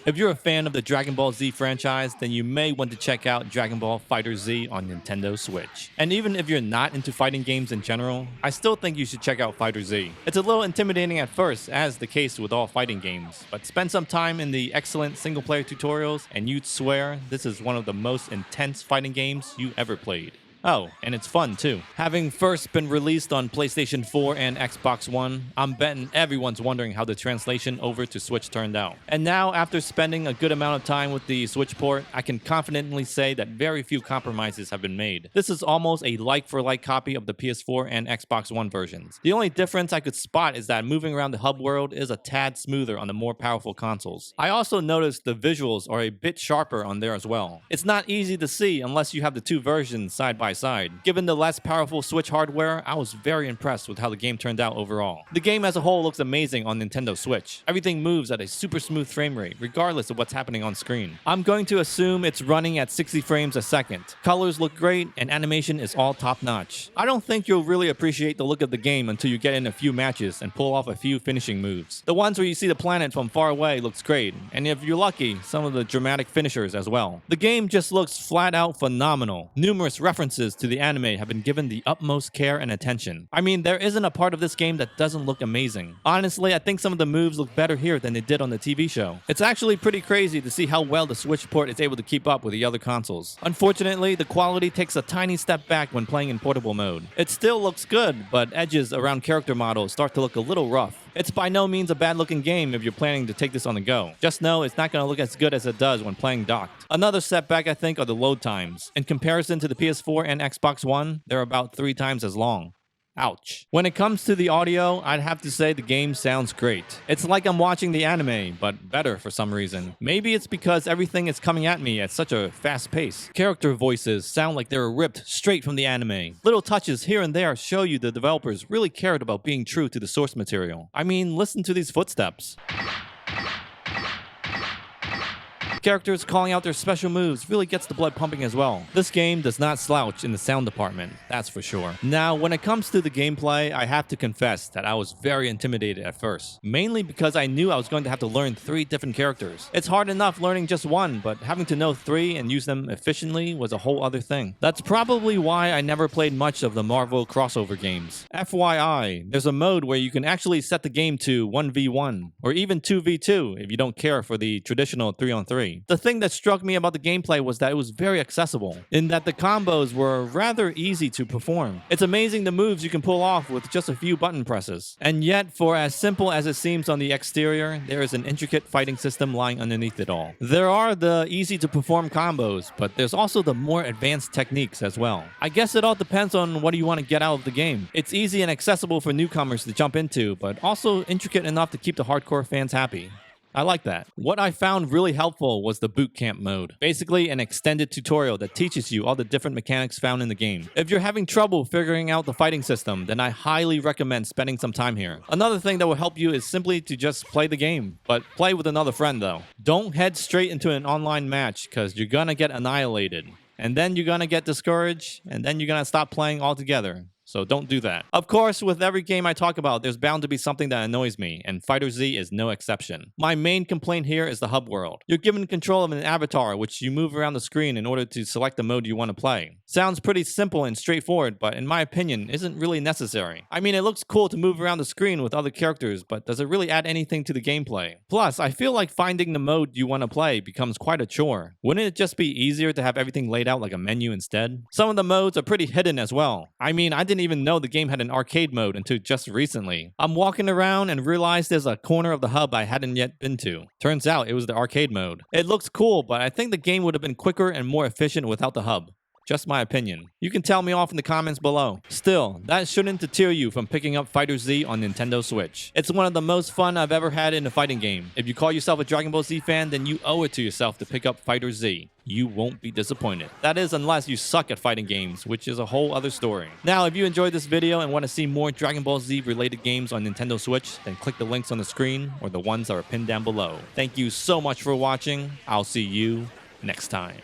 If you're a fan of the Dragon Ball Z franchise, then you may want to check out Dragon Ball FighterZ on Nintendo Switch. And even if you're not into fighting games in general, I still think you should check out FighterZ. It's a little intimidating at first, as the case with all fighting games, but spend some time in the excellent single-player tutorials and you'd swear this is one of the most intense fighting games you ever played. Oh, and it's fun too. Having first been released on PlayStation 4 and Xbox One, I'm betting everyone's wondering how the translation over to Switch turned out. And now, after spending a good amount of time with the Switch port, I can confidently say that very few compromises have been made. This is almost a like-for-like copy of the PS4 and Xbox One versions. The only difference I could spot is that moving around the hub world is a tad smoother on the more powerful consoles. I also noticed the visuals are a bit sharper on there as well. It's not easy to see unless you have the two versions side by side. Given the less powerful Switch hardware, I was very impressed with how the game turned out overall. The game as a whole looks amazing on Nintendo Switch. Everything moves at a super smooth frame rate, regardless of what's happening on screen. I'm going to assume it's running at 60 frames a second. Colors look great, and animation is all top-notch. I don't think you'll really appreciate the look of the game until you get in a few matches and pull off a few finishing moves. The ones where you see the planet from far away looks great, and if you're lucky, some of the dramatic finishers as well. The game just looks flat out phenomenal. Numerous references to the anime have been given the utmost care and attention. I mean, there isn't a part of this game that doesn't look amazing. Honestly, I think some of the moves look better here than they did on the TV show. It's actually pretty crazy to see how well the Switch port is able to keep up with the other consoles. Unfortunately, the quality takes a tiny step back when playing in portable mode. It still looks good, but edges around character models start to look a little rough. It's by no means a bad looking game if you're planning to take this on the go. Just know it's not going to look as good as it does when playing docked. Another setback I think are the load times. In comparison to the PS4 and Xbox One, they're about 3 times as long. Ouch. When it comes to the audio, I'd have to say the game sounds great. It's like I'm watching the anime, but better for some reason. Maybe it's because everything is coming at me at such a fast pace. Character voices sound like they were ripped straight from the anime. Little touches here and there show you the developers really cared about being true to the source material. I mean, listen to these footsteps. Characters calling out their special moves really gets the blood pumping as well. This game does not slouch in the sound department, that's for sure. Now, when it comes to the gameplay, I have to confess that I was very intimidated at first. Mainly because I knew I was going to have to learn 3 different characters. It's hard enough learning just one, but having to know 3 and use them efficiently was a whole other thing. That's probably why I never played much of the Marvel crossover games. FYI, there's a mode where you can actually set the game to 1v1, or even 2v2 if you don't care for the traditional 3-on-3. The thing that struck me about the gameplay was that it was very accessible, in that the combos were rather easy to perform. It's amazing the moves you can pull off with just a few button presses. And yet, for as simple as it seems on the exterior, there is an intricate fighting system lying underneath it all. There are the easy to perform combos, but there's also the more advanced techniques as well. I guess it all depends on what you want to get out of the game. It's easy and accessible for newcomers to jump into, but also intricate enough to keep the hardcore fans happy. I like that. What I found really helpful was the Bootcamp Mode. Basically an extended tutorial that teaches you all the different mechanics found in the game. If you're having trouble figuring out the fighting system, then I highly recommend spending some time here. Another thing that will help you is simply to just play the game, but play with another friend though. Don't head straight into an online match because you're gonna get annihilated. And then you're gonna get discouraged, and then you're gonna stop playing altogether. So don't do that. Of course, with every game I talk about, there's bound to be something that annoys me, and FighterZ is no exception. My main complaint here is the hub world. You're given control of an avatar, which you move around the screen in order to select the mode you want to play. Sounds pretty simple and straightforward, but in my opinion, isn't really necessary. I mean, it looks cool to move around the screen with other characters, but does it really add anything to the gameplay? Plus, I feel like finding the mode you want to play becomes quite a chore. Wouldn't it just be easier to have everything laid out like a menu instead? Some of the modes are pretty hidden as well. I mean, I didn't even know the game had an arcade mode until just recently. I'm walking around and realized there's a corner of the hub I hadn't yet been to. Turns out it was the arcade mode. It looks cool, but I think the game would have been quicker and more efficient without the hub. Just my opinion. You can tell me off in the comments below. Still, that shouldn't deter you from picking up FighterZ on Nintendo Switch. It's one of the most fun I've ever had in a fighting game. If you call yourself a Dragon Ball Z fan, then you owe it to yourself to pick up FighterZ. You won't be disappointed. That is, unless you suck at fighting games, which is a whole other story. Now, if you enjoyed this video and want to see more Dragon Ball Z related games on Nintendo Switch, then click the links on the screen or the ones that are pinned down below. Thank you so much for watching. I'll see you next time.